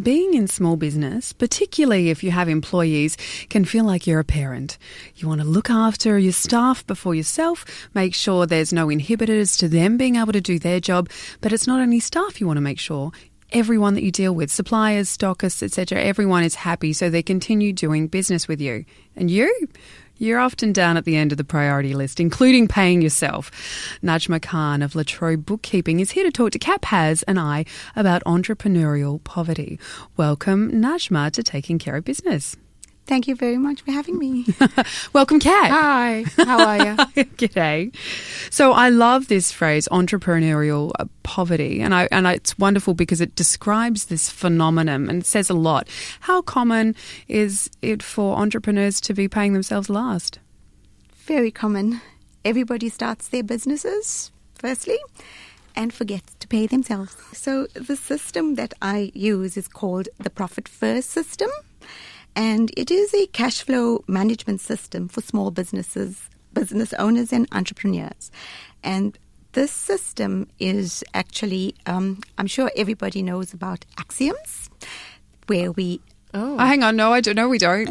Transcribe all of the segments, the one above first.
being in small business, particularly if you have employees, can feel like you're a parent. You want to look after your staff before yourself, make sure there's no inhibitors to them being able to do their job, but it's not only staff you want to make sure. Everyone that you deal with, suppliers, stockists, etc., everyone is happy so they continue doing business with you. And you're often down at the end of the priority list, including paying yourself. Najma Khan of Latrobe Bookkeeping is here to talk to Kat Paz and I about entrepreneurial poverty. Welcome, Najma, to Taking Care of Business. Thank you very much for having me. Welcome, Kat. Hi, how are you? G'day. So I love this phrase, entrepreneurial poverty, and it's wonderful because it describes this phenomenon and it says a lot. How common is it for entrepreneurs to be paying themselves last? Very common. Everybody starts their businesses, firstly, and forgets to pay themselves. So the system that I use is called the Profit First system. And it is a cash flow management system for small businesses, business owners and entrepreneurs. And this system is actually, I'm sure everybody knows about axioms, where we... Oh, hang on. No, I don't know. We don't.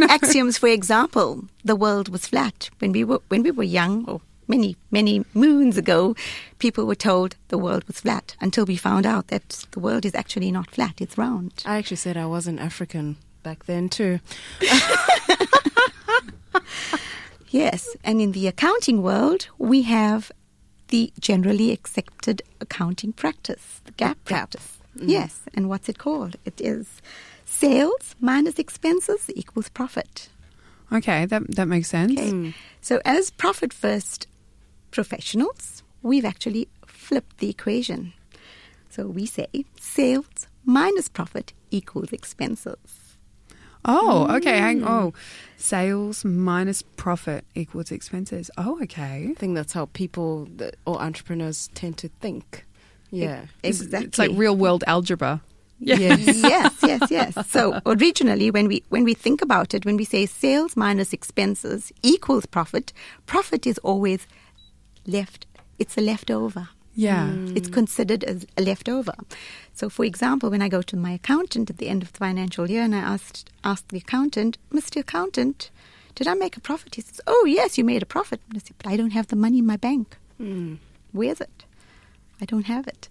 Axioms, for example, the world was flat. When we were young, or many moons ago, people were told the world was flat until we found out that the world is actually not flat, it's round. I actually said I wasn't African back then too. Yes, and in the accounting world, we have the generally accepted accounting practice, the GAAP practice. Yes, and what's it called? It is sales minus expenses equals profit. Okay, that makes sense. Okay. So as profit first professionals, we've actually flipped the equation. So we say sales minus profit equals expenses. Oh, okay. Sales minus profit equals expenses. Oh, okay. I think that's how people or entrepreneurs tend to think. Yeah. Exactly. It's like real world algebra. Yes. yes. So originally, when we think about it, when we say sales minus expenses equals profit, profit is always left. It's a leftover. Yeah. It's considered as a leftover. So, for example, when I go to my accountant at the end of the financial year and I asked the accountant, Mr. Accountant, did I make a profit? He says, oh, yes, you made a profit. I said, but I don't have the money in my bank. Where's it? I don't have it.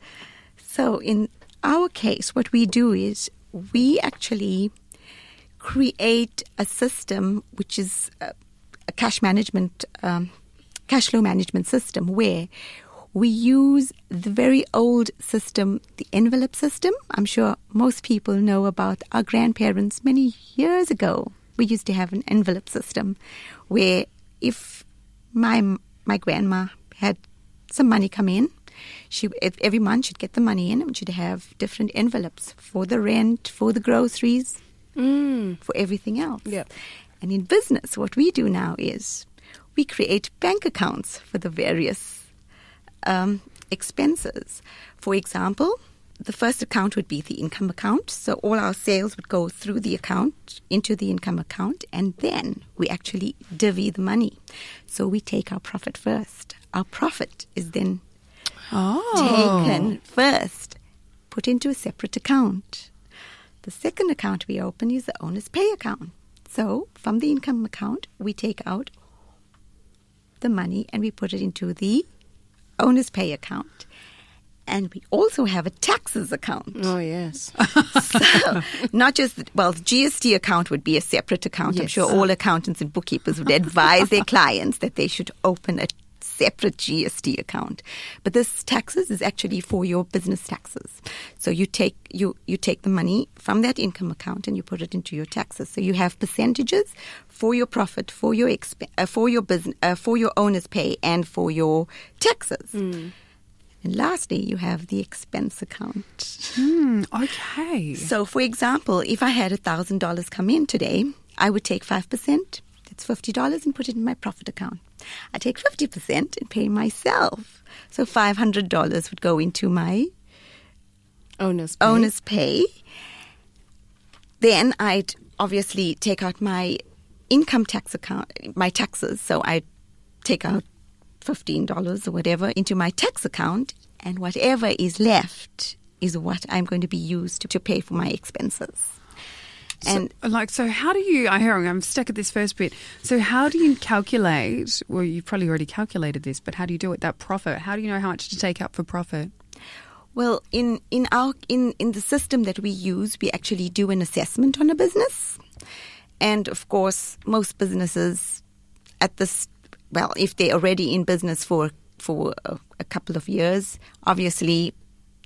So in our case, what we do is we actually create a system which is a cash flow management system where we use the very old system, the envelope system. I'm sure most people know about our grandparents many years ago. We used to have an envelope system where if my grandma had some money come in, every month she'd get the money in and she'd have different envelopes for the rent, for the groceries, for everything else. Yep. And in business, what we do now is we create bank accounts for the various expenses. For example, the first account would be the income account. So all our sales would go through the account into the income account, and then we actually divvy the money. So we take our profit first. Our profit is then taken first, put into a separate account. The second account we open is the owner's pay account. So from the income account, we take out the money and we put it into the owner's pay account. And we also have a taxes account. Oh, yes. So not just, the GST account would be a separate account. Yes. I'm sure all accountants and bookkeepers would advise their clients that they should open a separate GST account. But this taxes is actually for your business taxes. So you take the money from that income account and you put it into your taxes. So you have percentages for your profit, for your for your business, for your owner's pay, and for your taxes. And lastly, you have the expense account. Okay. So, for example, if I had $1,000 come in today, I would take 5%. That's $50 and put it in my profit account. I take 50% and pay myself. So $500 would go into my owner's pay. Then I'd obviously take out my income tax account, my taxes. So I'd take out $15 or whatever into my tax account, and whatever is left is what I'm going to be used to pay for my expenses. And So how do you, I'm stuck at this first bit. So how do you calculate, well, you've probably already calculated this, but how do you do it, that profit? How do you know how much to take out for profit? well, in the system that we use, we actually do an assessment on a business. And of course, most businesses if they're already in business for a couple of years, obviously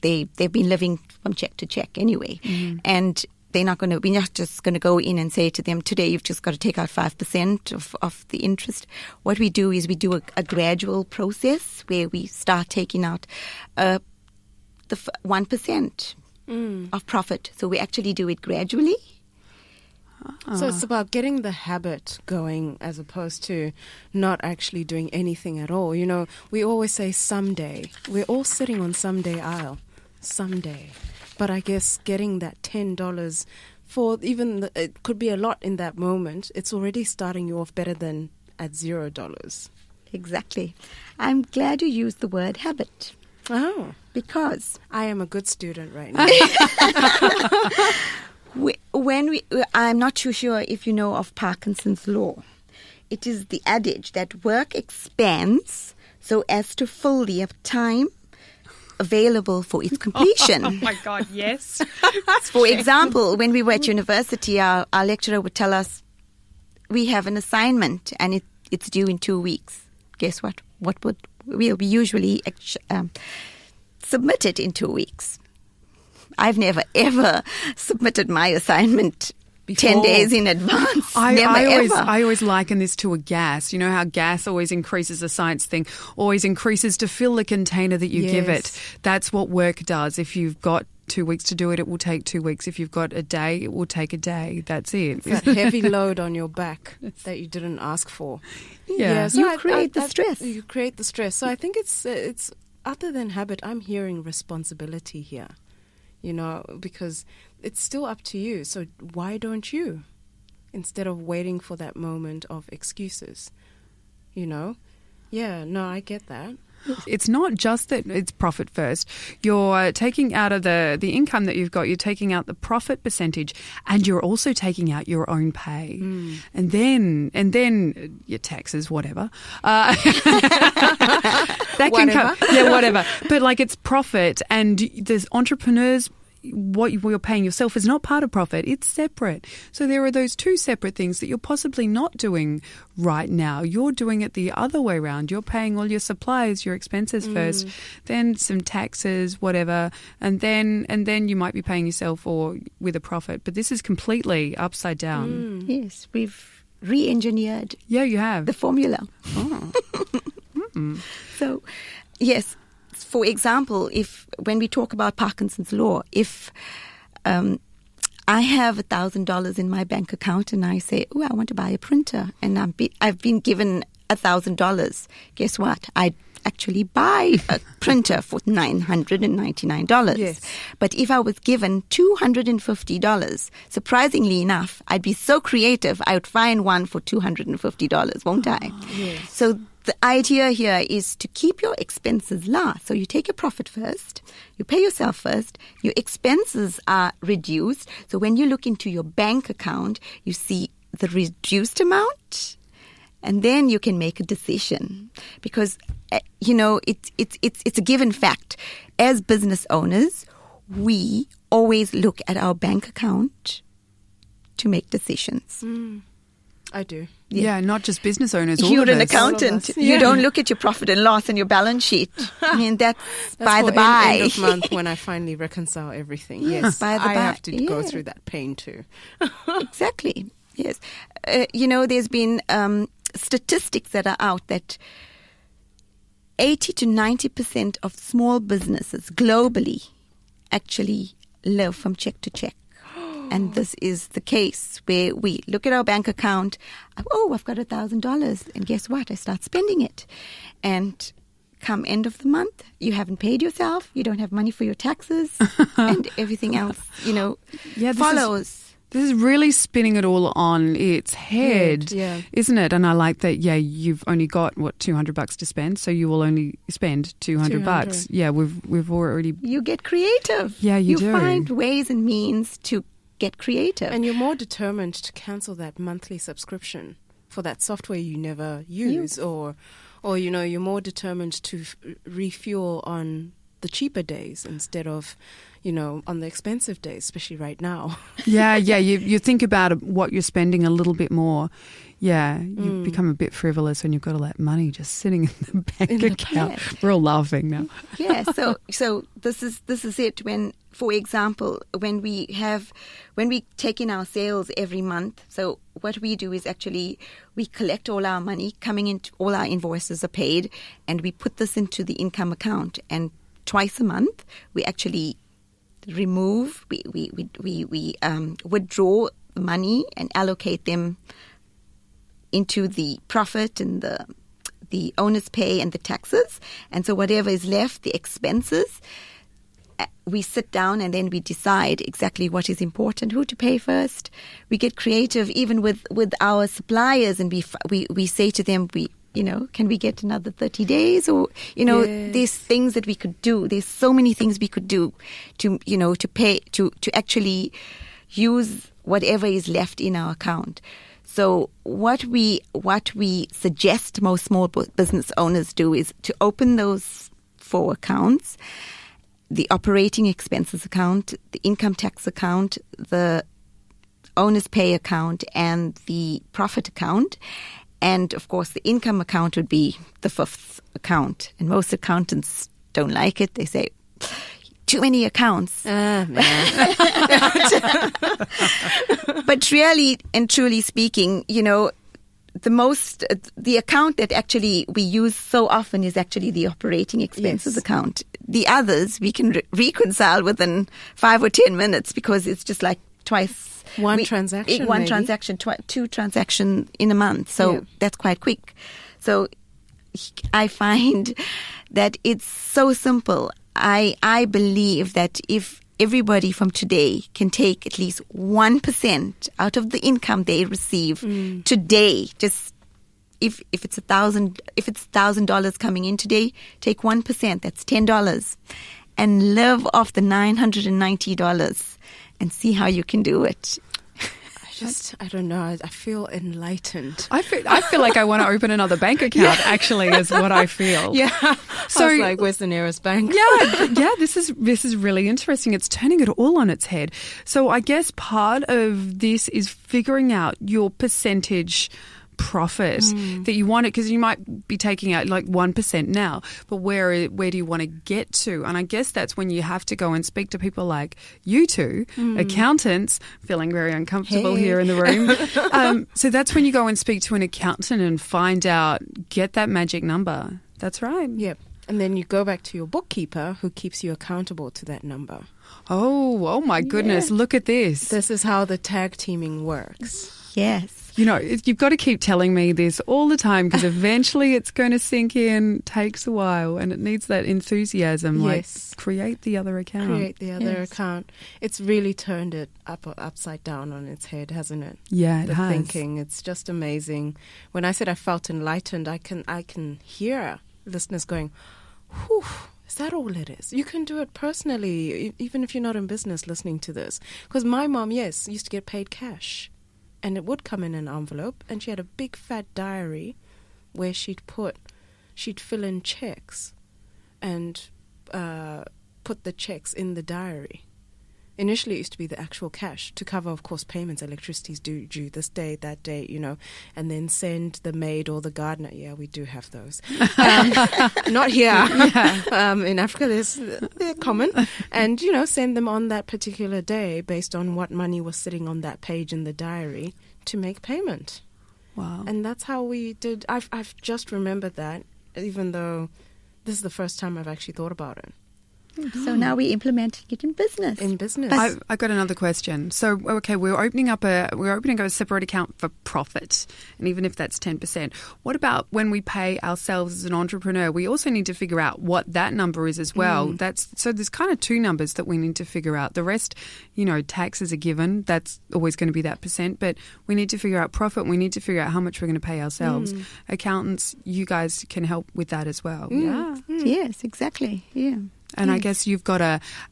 they've been living from check to check anyway. Mm-hmm. And we're not just going to go in and say to them, today you've just got to take out 5% of the interest. What we do is we do a gradual process where we start taking out the 1% of profit. So we actually do it gradually. So it's about getting the habit going as opposed to not actually doing anything at all. You know, we always say someday. We're all sitting on someday aisle. Someday. But I guess getting that $10 for it could be a lot in that moment. It's already starting you off better than at $0. Exactly. I'm glad you used the word habit. Oh. Because I am a good student right now. I'm not too sure if you know of Parkinsons Law. It is the adage that work expands so as to fill the time available for its completion. Oh my God, yes. For example, when we were at university, our lecturer would tell us, we have an assignment and it's due in 2 weeks. Guess what? We'll be usually submit it in 2 weeks. I've never, ever submitted my assignment before. 10 days in advance. I always liken this to a gas. You know how gas always increases, a science thing, always increases to fill the container that you give it. That's what work does. If you've got 2 weeks to do it, it will take 2 weeks. If you've got a day, it will take a day. That's it. That heavy load on your back that you didn't ask for. Yeah, so you create the stress. You create the stress. So I think it's other than habit, I'm hearing responsibility here. You know, because it's still up to you. So why don't you? Instead of waiting for that moment of excuses, you know? Yeah, no, I get that. It's not just that it's profit first. You're taking out of the income that you've got, you're taking out the profit percentage, and you're also taking out your own pay. And then your taxes, whatever. That can come. Yeah, whatever. But like it's profit, and there's entrepreneurs, what you're paying yourself is not part of profit. It's separate. So there are those two separate things that you're possibly not doing right now. You're doing it the other way around. You're paying all your supplies, your expenses first, then some taxes, whatever, and then you might be paying yourself or with a profit. But this is completely upside down. Yes, we've re-engineered. Yeah, you have the formula. Oh. So, yes. For example, when we talk about Parkinson's Law, if I have $1,000 in my bank account and I say, I want to buy a printer, and I've been given $1,000, guess what? I actually buy a printer for $999. Yes. But if I was given $250, surprisingly enough, I'd be so creative, I would find one for $250, won't I? Yes. So the idea here is to keep your expenses last. So you take your profit first, you pay yourself first, your expenses are reduced. So when you look into your bank account, you see the reduced amount, and then you can make a decision. Because, it's a given fact. As business owners, we always look at our bank account to make decisions. I do. Yeah, not just business owners. You're an accountant. You don't look at your profit and loss and your balance sheet. I mean, that's by the by. End of month when I finally reconcile everything. Yes, by the by. I have to go through that pain too. Exactly. Yes. There's been statistics that are out that 80 to 90% of small businesses globally actually live from check to check. And this is the case where we look at our bank account. I've got $1,000. And guess what? I start spending it. And come end of the month, you haven't paid yourself. You don't have money for your taxes and everything else, follows. This is really spinning it all on its head, isn't it? And I like that, you've only got, $200 to spend, so you will only spend $200. Yeah, we've already... You get creative. Yeah, you do. You find ways and means to get creative. And you're more determined to cancel that monthly subscription for that software you never use, or you're more determined to refuel on the cheaper days instead of, on the expensive days, especially right now. You think about what you're spending a little bit more. Yeah, you become a bit frivolous when you've got all that money just sitting in the bank account. We're all laughing now. Yeah, so this is it. When, for example, when we take in our sales every month, so what we do is actually we collect all our money coming in, all our invoices are paid, and we put this into the income account. And twice a month, we actually remove, we withdraw the money and allocate them into the profit and the owner's pay and the taxes. And so whatever is left, the expenses, we sit down and then we decide exactly what is important, who to pay first. We get creative even with our suppliers, and we say to them, can we get another 30 days? Or, there's things that we could do. There's so many things we could do to pay, to actually use whatever is left in our account. So what we suggest most small business owners do is to open those 4 accounts: the operating expenses account, the income tax account, the owner's pay account, and the profit account. And of course, the income account would be the 5th account. And most accountants don't like it. They say, too many accounts. But really and truly speaking, the account that actually we use so often is actually the operating expenses account. The others we can reconcile within 5 or 10 minutes because it's just like twice. One transaction, 2 transactions in a month. So that's quite quick. So I find that it's so simple. I believe that if everybody from today can take at least 1% out of the income they receive today, just if it's $1,000 coming in today, take 1%. That's $10, and live off the $990 and see how you can do it. I don't know. I feel enlightened. I feel like I want to open another bank account. Actually, is what I feel. Yeah. So, I was like, where's the nearest bank? Yeah. This is really interesting. It's turning it all on its head. So I guess part of this is figuring out your percentage profit that you want it, because you might be taking out like 1% now, but where do you want to get to? And I guess that's when you have to go and speak to people like you two, accountants, feeling very uncomfortable here in the room. So that's when you go and speak to an accountant and find out, get that magic number. That's right. Yep. And then you go back to your bookkeeper who keeps you accountable to that number. Oh my goodness. Look at this. This is how the tag teaming works. Yes. You've got to keep telling me this all the time, because eventually it's going to sink in. Takes a while, and it needs that enthusiasm. Yes. Like, create the other account. Create the other account. It's really turned it upside down on its head, hasn't it? Yeah, it the has. Thinking. It's just amazing. When I said I felt enlightened, I can hear listeners going, whew. Is that all it is? You can do it personally, even if you're not in business listening to this. Because my mom, used to get paid cash. And it would come in an envelope, and she had a big fat diary where she'd fill in checks and put the checks in the diary. Initially, it used to be the actual cash to cover, of course, payments. Electricity's due this day, that day, and then send the maid or the gardener. Yeah, we do have those. Not here. Yeah. In Africa, they're common. And, send them on that particular day based on what money was sitting on that page in the diary to make payment. Wow. And that's how we did. I've just remembered that, even though this is the first time I've actually thought about it. So now we're implementing it in business. I got another question. So, okay, we're opening up a separate account for profit, and even if that's 10%, what about when we pay ourselves as an entrepreneur? We also need to figure out what that number is as well. So there's kind of two numbers that we need to figure out. The rest, taxes are given. That's always going to be that percent, but we need to figure out profit. We need to figure out how much we're going to pay ourselves. Accountants, you guys can help with that as well. Yeah. Yes, exactly. Yeah. And I guess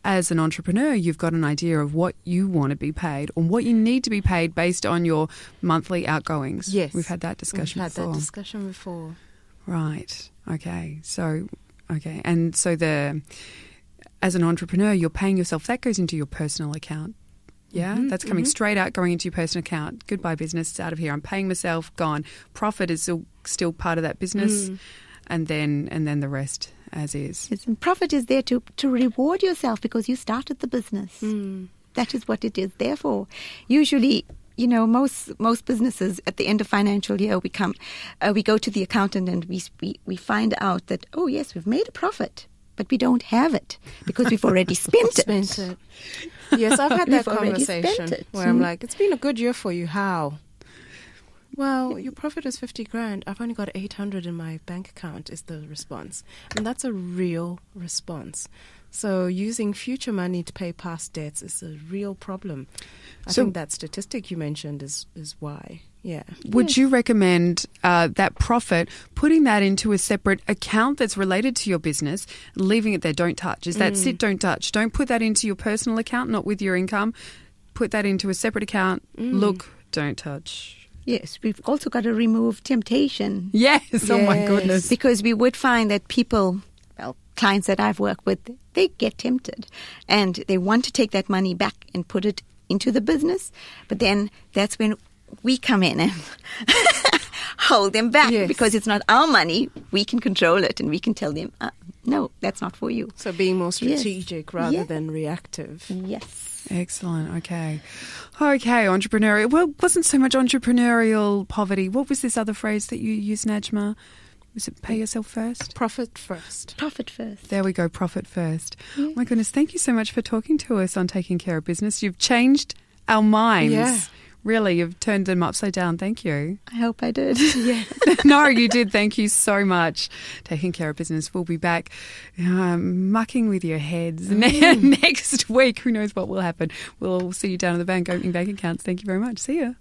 as an entrepreneur, you've got an idea of what you want to be paid or what you need to be paid based on your monthly outgoings. Yes. We've had that discussion before. Right. Okay. So, And so as an entrepreneur, you're paying yourself. That goes into your personal account. Yeah, that's coming straight out, going into your personal account. Goodbye, business. It's out of here. I'm paying myself. Gone. Profit is still part of that business, and then the rest as is. Yes, and profit is there to reward yourself because you started the business. That is what it is there for. Usually, most businesses at the end of financial year, we go to the accountant and we find out that, oh yes, we've made a profit, but we don't have it because we've already spent it. Yes, I've had that conversation where I'm like, it's been a good year for you. How? Well, your profit is 50 grand. I've only got 800 in my bank account is the response. And that's a real response. So using future money to pay past debts is a real problem. I think that statistic you mentioned is why. Yeah. Would you recommend that profit, putting that into a separate account that's related to your business, leaving it there, don't touch? Is that sit, don't touch? Don't put that into your personal account, not with your income. Put that into a separate account. Look, don't touch. Yes, we've also got to remove temptation. Yes, oh my goodness. Because we would find that clients that I've worked with, they get tempted and they want to take that money back and put it into the business. But then that's when we come in and hold them back because it's not our money. We can control it and we can tell them, no, that's not for you. So being more strategic rather than reactive. Yes. Excellent. Okay, entrepreneurial. Well, it wasn't so much entrepreneurial poverty. What was this other phrase that you used, Najma? Was it pay yourself first? Profit first. Profit first. There we go, profit first. Yeah. Oh my goodness, thank you so much for talking to us on Taking Care of Business. You've changed our minds. Yeah. Really, you've turned them upside down. Thank you. I hope I did. Yeah. No, you did. Thank you so much. Taking Care of Business. We'll be back mucking with your heads next week. Who knows what will happen. We'll see you down at the bank opening bank accounts. Thank you very much. See ya.